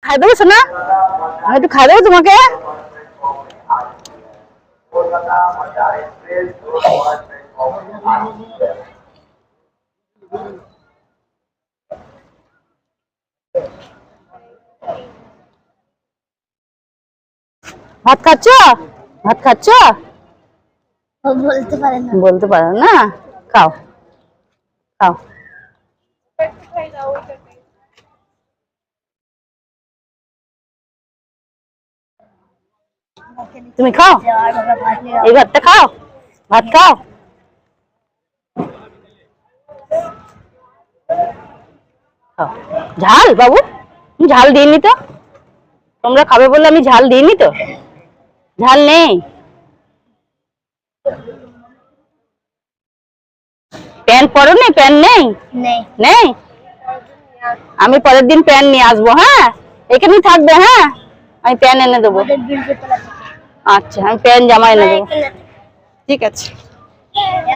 খাই দেবো শোনা, আমি একটু খাই দেবো তোমাকে। ভাত খাচ্ছ? ভাত খাচ্ছ? বলতে পারে না। বলতে পারো না, খাও খাও। তুমি খাও, এই ভাতটা খাও, ভাত খাও। ঝাল বাবু, ঝাল দিইনি তো, তোমরা খাবে বলে আমি ঝাল দিইনি তো, ঝাল নেই। প্যান পরো নি? প্যান নেই? নেই, আমি পরের দিন প্যান নিয়ে আসবো। হ্যাঁ, এখানেই থাকবে। হ্যাঁ, আমি প্যান এনে দেবো। আচ্ছা, আমি প্যান জামা এনে দেবো। ঠিক আছে।